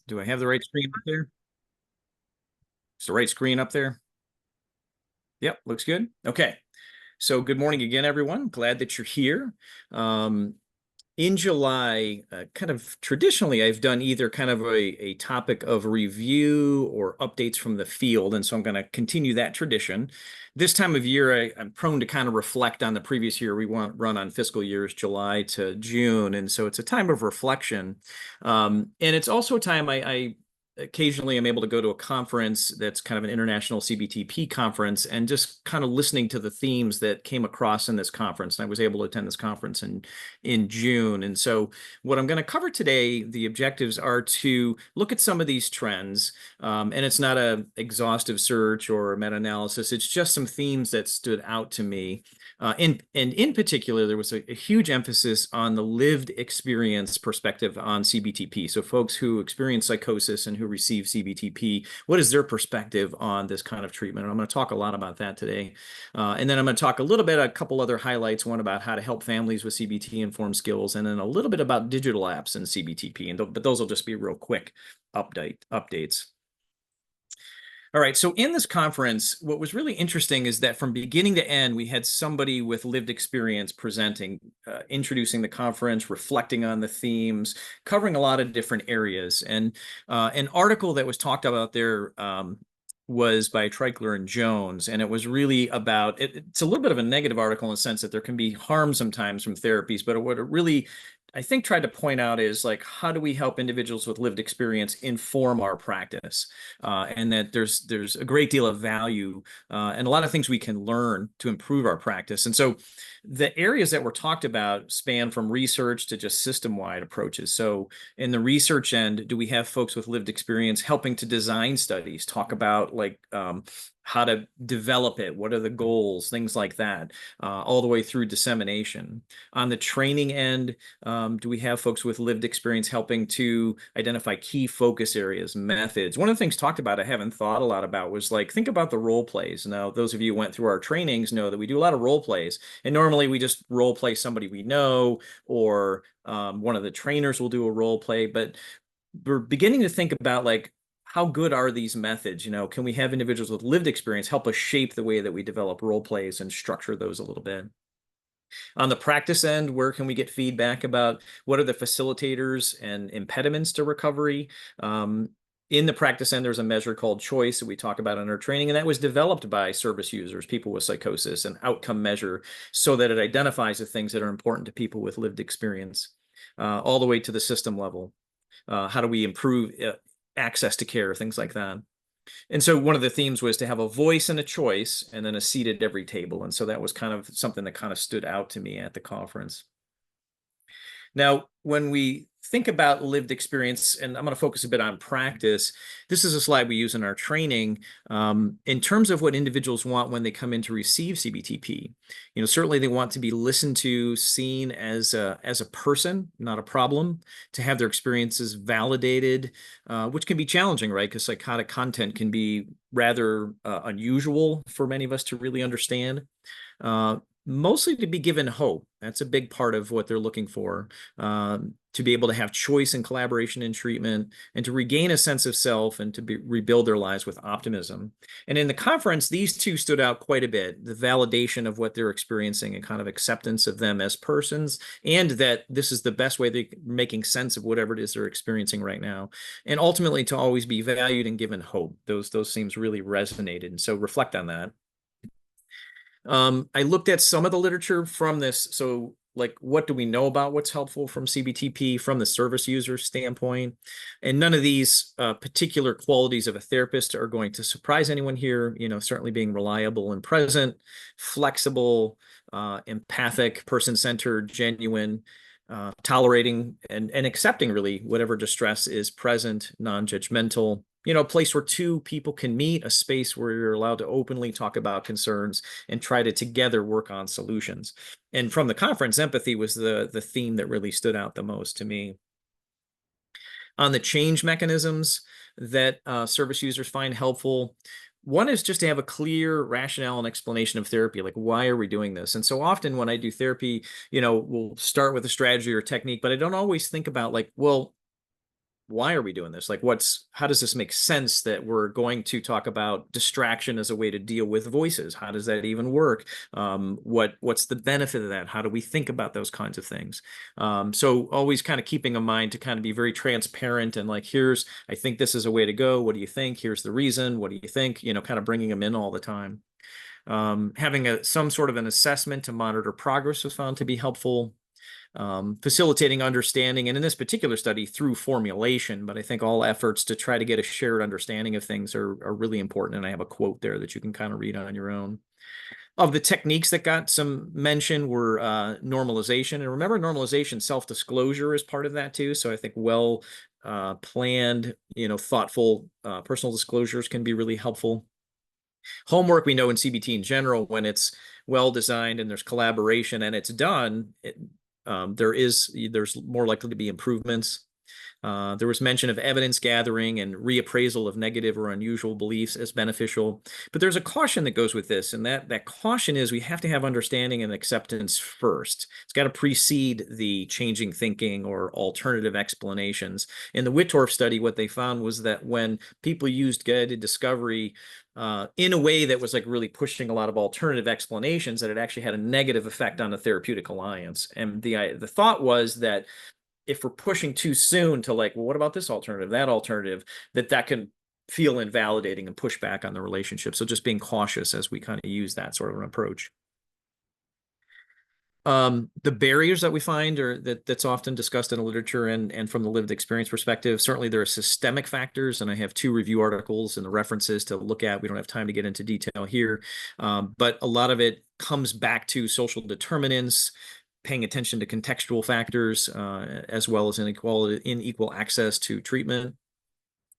Do I have the right screen up there? Is the right screen up there? Yep, looks good. Okay. So good morning again, everyone. Glad that you're here. Um, in July, kind of traditionally, I've done either kind of a topic of review or updates from the field. And so I'm going to continue that tradition. This time of year, I'm prone to kind of reflect on the previous year. We want run on fiscal years, July to June. And so it's a time of reflection. And it's also a time I occasionally I'm able to go to a conference that's kind of an international CBTP conference and just kind of listening to the themes that came across in this conference. And I was able to attend this conference in June. And so what I'm going to cover today, the objectives are to look at some of these trends. And it's not an exhaustive search or a meta-analysis. It's just some themes that stood out to me. And in particular, there was a huge emphasis on the lived experience perspective on CBTP. So folks who experience psychosis and who receive CBTP, what is their perspective on this kind of treatment? And I'm going to talk a lot about that today. And then I'm going to talk a little bit, a couple other highlights, one about how to help families with CBT-informed skills, and then a little bit about digital apps and CBTP. But those will just be real quick updates. All right, so in this conference, what was really interesting is that from beginning to end, we had somebody with lived experience presenting, introducing the conference, reflecting on the themes, covering a lot of different areas. And an article that was talked about there was by Treichler and Jones, and it was really about, it's a little bit of a negative article in the sense that there can be harm sometimes from therapies, but what it really I think tried to point out is like, how do we help individuals with lived experience inform our practice? And that there's a great deal of value and a lot of things we can learn to improve our practice. And so the areas that were talked about span from research to just system-wide approaches. So in the research end, do we have folks with lived experience helping to design studies, talk about like how to develop it, what are the goals, things like that, all the way through dissemination. On the training end, do we have folks with lived experience helping to identify key focus areas, methods? One of the things talked about I haven't thought a lot about was like, think about the role plays. Now, those of you who went through our trainings know that we do a lot of role plays. And normally we just role play somebody we know, or one of the trainers will do a role play. But we're beginning to think about like, how good are these methods? Can we have individuals with lived experience help us shape the way that we develop role plays and structure those a little bit? On the practice end, where can we get feedback about what are the facilitators and impediments to recovery? In the practice end, there's a measure called choice that we talk about in our training, and that was developed by service users, people with psychosis, an outcome measure, so that it identifies the things that are important to people with lived experience, all the way to the system level. How do we improve access to care, things like that. And so one of the themes was to have a voice and a choice and then a seat at every table. And so that was kind of something that kind of stood out to me at the conference. Now, when we think about lived experience, and I'm going to focus a bit on practice, this is a slide we use in our training in terms of what individuals want when they come in to receive CBTP. Certainly they want to be listened to, seen as a person, not a problem, to have their experiences validated, which can be challenging, right? Because psychotic content can be rather unusual for many of us to really understand. Mostly to be given hope. That's a big part of what they're looking for, to be able to have choice and collaboration in treatment, and to regain a sense of self, and to rebuild their lives with optimism. And in the conference, these two stood out quite a bit, the validation of what they're experiencing and kind of acceptance of them as persons, and that this is the best way they're making sense of whatever it is they're experiencing right now. And ultimately to always be valued and given hope. Those themes really resonated. And so reflect on that. I looked at some of the literature from this. So like, what do we know about what's helpful from CBTP from the service user standpoint? And none of these particular qualities of a therapist are going to surprise anyone here. Certainly being reliable and present, flexible, empathic, person-centered, genuine, tolerating and accepting really whatever distress is present, non-judgmental, a place where two people can meet, a space where you're allowed to openly talk about concerns and try to together work on solutions. And from the conference, empathy was the theme that really stood out the most to me. On the change mechanisms that service users find helpful, one is just to have a clear rationale and explanation of therapy, like why are we doing this? And so often when I do therapy, we'll start with a strategy or technique, but I don't always think about like, well, why are we doing this? Like, how does this make sense that we're going to talk about distraction as a way to deal with voices? How does that even work? What's the benefit of that? How do we think about those kinds of things? So always kind of keeping in mind to kind of be very transparent and like, I think this is a way to go. What do you think? Here's the reason. What do you think? Kind of bringing them in all the time. Having some sort of an assessment to monitor progress was found to be helpful. Facilitating understanding, and in this particular study through formulation, but I think all efforts to try to get a shared understanding of things are really important. And I have a quote there that you can kind of read on your own. Of the techniques that got some mention were normalization. And remember, normalization, self-disclosure is part of that too. So I think planned, thoughtful personal disclosures can be really helpful. Homework, we know in CBT in general, when it's well designed and there's collaboration and it's done, there's more likely to be improvements. There was mention of evidence gathering and reappraisal of negative or unusual beliefs as beneficial. But there's a caution that goes with this, and that caution is we have to have understanding and acceptance first. It's got to precede the changing thinking or alternative explanations. In the Whittorf study, what they found was that when people used guided discovery in a way that was like really pushing a lot of alternative explanations, that it actually had a negative effect on the therapeutic alliance. And the thought was that if we're pushing too soon to like, well, what about this alternative, that alternative, that can feel invalidating and push back on the relationship. So just being cautious as we kind of use that sort of an approach. The barriers that we find that's often discussed in the literature and from the lived experience perspective, certainly there are systemic factors, and I have 2 review articles and the references to look at. We don't have time to get into detail here, but a lot of it comes back to social determinants, paying attention to contextual factors, as well as unequal access to treatment.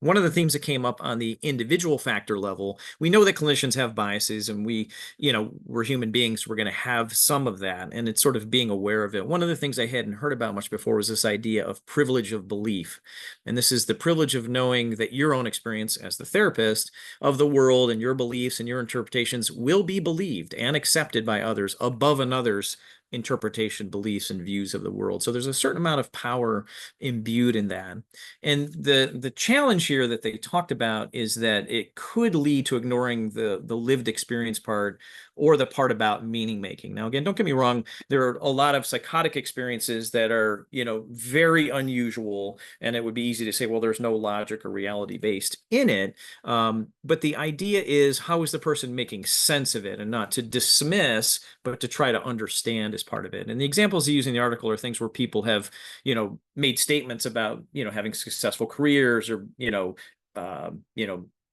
One of the themes that came up on the individual factor level, we know that clinicians have biases, and we're human beings. We're going to have some of that, and it's sort of being aware of it. One of the things I hadn't heard about much before was this idea of privilege of belief. And this is the privilege of knowing that your own experience as the therapist of the world and your beliefs and your interpretations will be believed and accepted by others above another's interpretation, beliefs, and views of the world. So there's a certain amount of power imbued in that. And the challenge here that they talked about is that it could lead to ignoring the lived experience part or the part about meaning making. Now, again, don't get me wrong, there are a lot of psychotic experiences that are, very unusual, and it would be easy to say, well, there's no logic or reality based in it. But the idea is, how is the person making sense of it, and not to dismiss, but to try to understand as part of it. And the examples they use in the article are things where people have, made statements about, having successful careers or,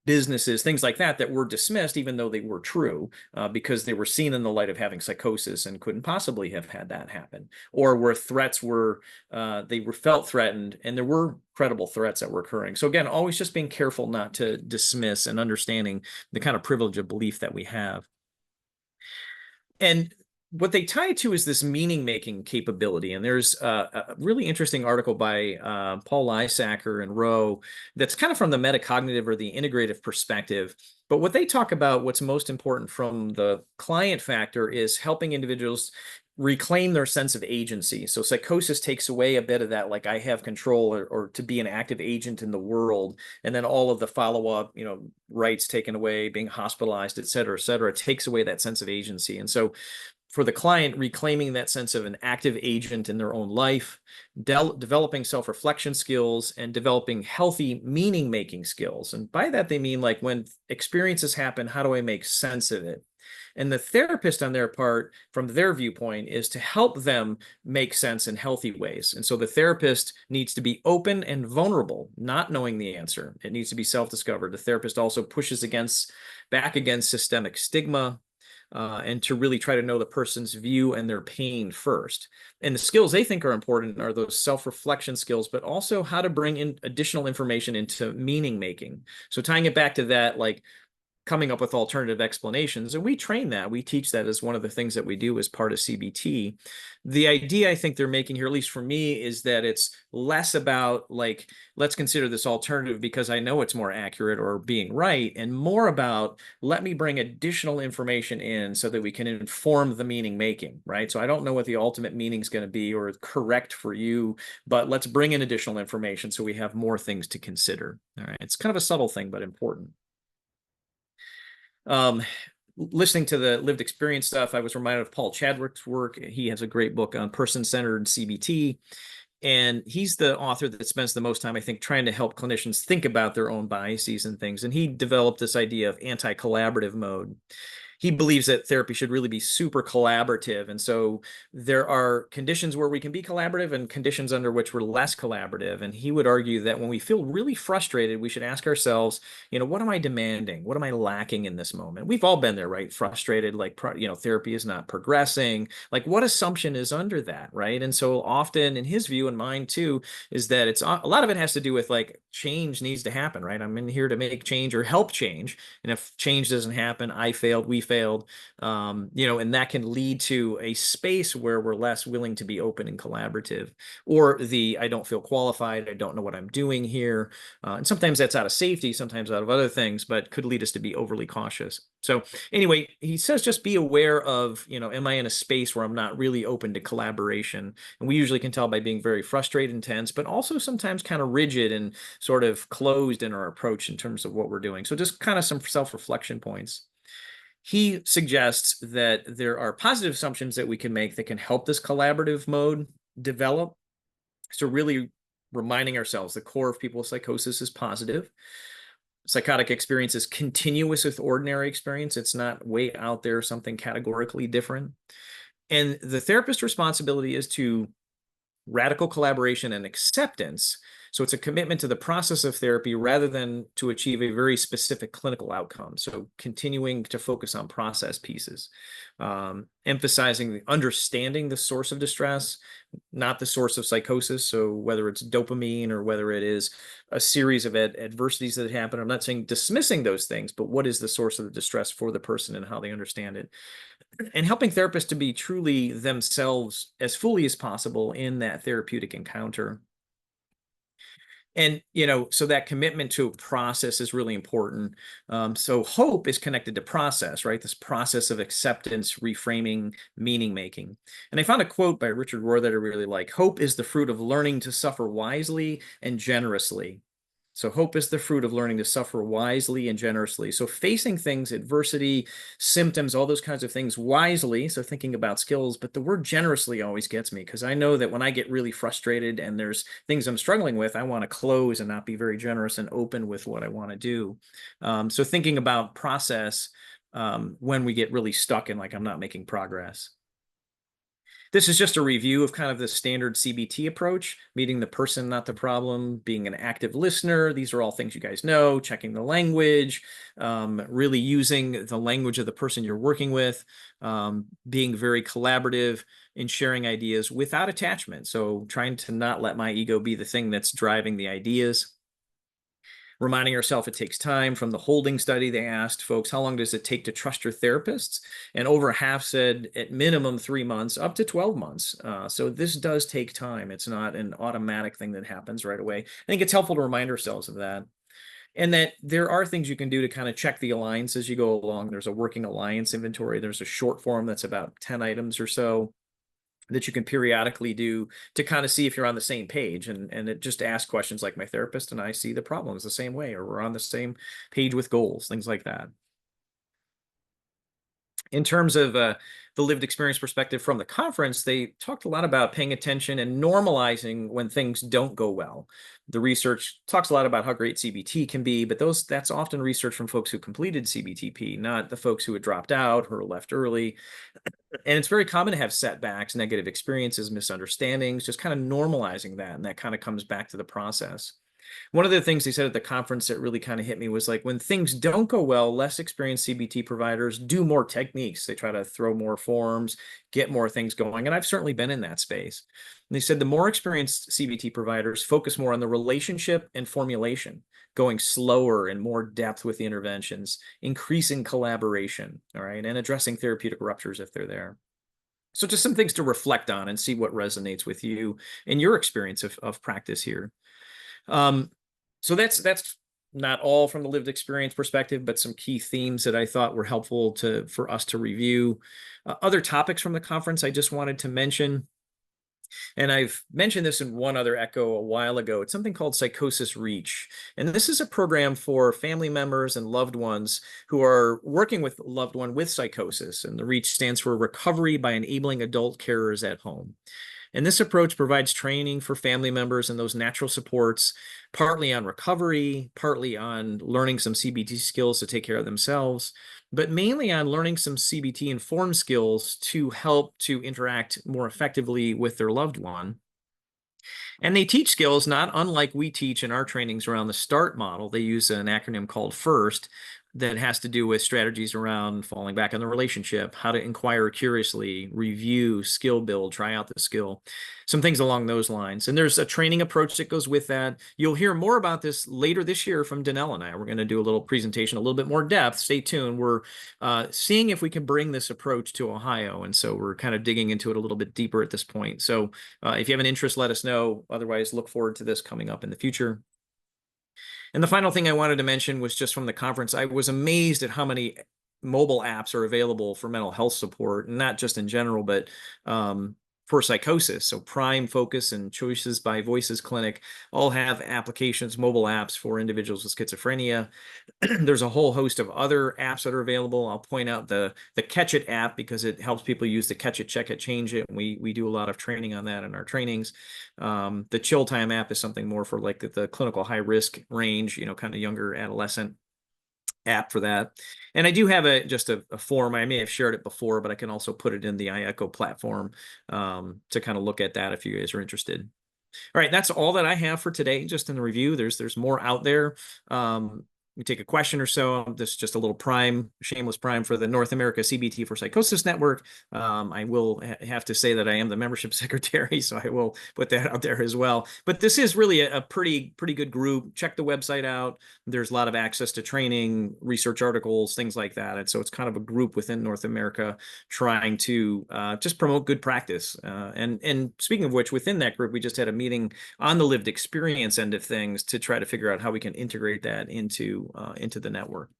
businesses, things like that were dismissed, even though they were true, because they were seen in the light of having psychosis and couldn't possibly have had that happen. Or where threats they were felt threatened, and there were credible threats that were occurring. So again, always just being careful not to dismiss and understanding the kind of privilege of belief that we have. And what they tie it to is this meaning-making capability. And there's a really interesting article by Paul Lysacker and Rowe that's kind of from the metacognitive or the integrative perspective. But what they talk about, what's most important from the client factor, is helping individuals reclaim their sense of agency. So psychosis takes away a bit of that, like I have control or to be an active agent in the world. And then all of the follow-up, rights taken away, being hospitalized, et cetera, takes away that sense of agency. And so for the client, reclaiming that sense of an active agent in their own life, developing self-reflection skills, and developing healthy meaning-making skills. And by that, they mean like when experiences happen, how do I make sense of it? And the therapist on their part, from their viewpoint, is to help them make sense in healthy ways. And so the therapist needs to be open and vulnerable, not knowing the answer. It needs to be self-discovered. The therapist also pushes back against systemic stigma, and to really try to know the person's view and their pain first. And the skills they think are important are those self-reflection skills, but also how to bring in additional information into meaning making. So tying it back to that, like coming up with alternative explanations. And we train that. We teach that as one of the things that we do as part of CBT. The idea I think they're making here, at least for me, is that it's less about like, let's consider this alternative because I know it's more accurate or being right, and more about let me bring additional information in so that we can inform the meaning making, right? So I don't know what the ultimate meaning is going to be or correct for you, but let's bring in additional information so we have more things to consider. All right. It's kind of a subtle thing, but important. Listening to the lived experience stuff, I was reminded of Paul Chadwick's work. He has a great book on person-centered CBT. And he's the author that spends the most time, I think, trying to help clinicians think about their own biases and things. And he developed this idea of anti-collaborative mode. He believes that therapy should really be super collaborative. And so there are conditions where we can be collaborative and conditions under which we're less collaborative. And he would argue that when we feel really frustrated, we should ask ourselves, what am I demanding? What am I lacking in this moment? We've all been there, right? Frustrated, like, therapy is not progressing. Like, what assumption is under that, right? And so often, in his view and mine too, is that it's a lot of it has to do with like change needs to happen, right? I'm in here to make change or help change. And if change doesn't happen, I failed, we failed, and that can lead to a space where we're less willing to be open and collaborative, or I don't feel qualified, I don't know what I'm doing here. And sometimes that's out of safety, sometimes out of other things, but could lead us to be overly cautious. So anyway, he says, just be aware of, am I in a space where I'm not really open to collaboration? And we usually can tell by being very frustrated and tense, but also sometimes kind of rigid and sort of closed in our approach in terms of what we're doing. So just kind of some self-reflection points. He suggests that there are positive assumptions that we can make that can help this collaborative mode develop. So really reminding ourselves the core of people with psychosis is positive. Psychotic experience is continuous with ordinary experience. It's not way out there, something categorically different. And the therapist's responsibility is to radical collaboration and acceptance. So it's a commitment to the process of therapy rather than to achieve a very specific clinical outcome. So continuing to focus on process pieces, emphasizing understanding the source of distress, not the source of psychosis. So whether it's dopamine or whether it is a series of adversities that happen, I'm not saying dismissing those things, but what is the source of the distress for the person and how they understand it. And helping therapists to be truly themselves as fully as possible in that therapeutic encounter. And, so that commitment to process is really important. So hope is connected to process, right? This process of acceptance, reframing, meaning making. And I found a quote by Richard Rohr that I really like. Hope is the fruit of learning to suffer wisely and generously. So hope is the fruit of learning to suffer wisely and generously. So facing things, adversity, symptoms, all those kinds of things wisely. So thinking about skills, but the word generously always gets me because I know that when I get really frustrated and there's things I'm struggling with, I want to close and not be very generous and open with what I want to do. So thinking about process when we get really stuck and like I'm not making progress. This is just a review of kind of the standard CBT approach, meeting the person, not the problem, being an active listener. These are all things you guys know, checking the language, really using the language of the person you're working with, being very collaborative in sharing ideas without attachment. So trying to not let my ego be the thing that's driving the ideas. Reminding yourself it takes time. From the holding study, they asked folks, how long does it take to trust your therapists? And over half said at minimum 3 months, up to 12 months. So this does take time. It's not an automatic thing that happens right away. I think it's helpful to remind ourselves of that. And that there are things you can do to kind of check the alliance as you go along. There's a working alliance inventory. There's a short form that's about 10 items or so that you can periodically do to kind of see if you're on the same page, and it just asks questions like, my therapist and I see the problems the same way, or we're on the same page with goals, things like that. In terms of the lived experience perspective from the conference, they talked a lot about paying attention and normalizing when things don't go well. The research talks a lot about how great CBT can be, but that's often research from folks who completed CBTP, not the folks who had dropped out or left early. And it's very common to have setbacks, negative experiences, misunderstandings, just kind of normalizing that. And that kind of comes back to the process. One of the things they said at the conference that really kind of hit me was like, when things don't go well, less experienced CBT providers do more techniques. They try to throw more forms, get more things going. And I've certainly been in that space. And they said the more experienced CBT providers focus more on the relationship and formulation, going slower and more depth with the interventions, increasing collaboration, all right, and addressing therapeutic ruptures if they're there. So just some things to reflect on and see what resonates with you in your experience of practice here. Um, so that's not all from the lived experience perspective, but some key themes that I thought were helpful for us to review. Other topics from the conference I just wanted to mention, and I've mentioned this in one other echo a while ago. It's something called Psychosis Reach. And this is a program for family members and loved ones who are working with a loved one with psychosis. And the Reach stands for Recovery by Enabling Adult Carers at Home. And this approach provides training for family members and those natural supports, partly on recovery, partly on learning some CBT skills to take care of themselves, but mainly on learning some CBT informed skills to help to interact more effectively with their loved one. And they teach skills not unlike we teach in our trainings around the START model. They use an acronym called FIRST that has to do with strategies around falling back on the relationship, how to inquire curiously, review, skill build, try out the skill, some things along those lines. And there's a training approach that goes with that. You'll hear more about this later this year from Danelle and I. We're going to do a little presentation, a little bit more depth. Stay tuned. We're seeing if we can bring this approach to Ohio. And so we're kind of digging into it a little bit deeper at this point. So if you have an interest, let us know. Otherwise, look forward to this coming up in the future. And the final thing I wanted to mention was just from the conference, I was amazed at how many mobile apps are available for mental health support, and not just in general, but for psychosis. So Prime, Focus, and Choices by Voices Clinic all have applications, mobile apps for individuals with schizophrenia. There's a whole host of other apps that are available. I'll point out the Catch It app because it helps people use the Catch It, Check It, Change It. We do a lot of training on that in our trainings. The Chill Time app is something more for like the clinical high risk range, kind of younger adolescent app for that. And I do have just a form. I may have shared it before, but I can also put it in the iEcho platform to kind of look at that if you guys are interested. All right, that's all that I have for today, just in the review. There's more out there. We take a question or so. This is just a little shameless prime for the North America CBT for Psychosis Network. I will have to say that I am the membership secretary, so I will put that out there as well. But this is really a pretty good group. Check the website out. There's a lot of access to training, research articles, things like that. And so it's kind of a group within North America trying to just promote good practice. And speaking of which, within that group, we just had a meeting on the lived experience end of things to try to figure out how we can integrate that into the network.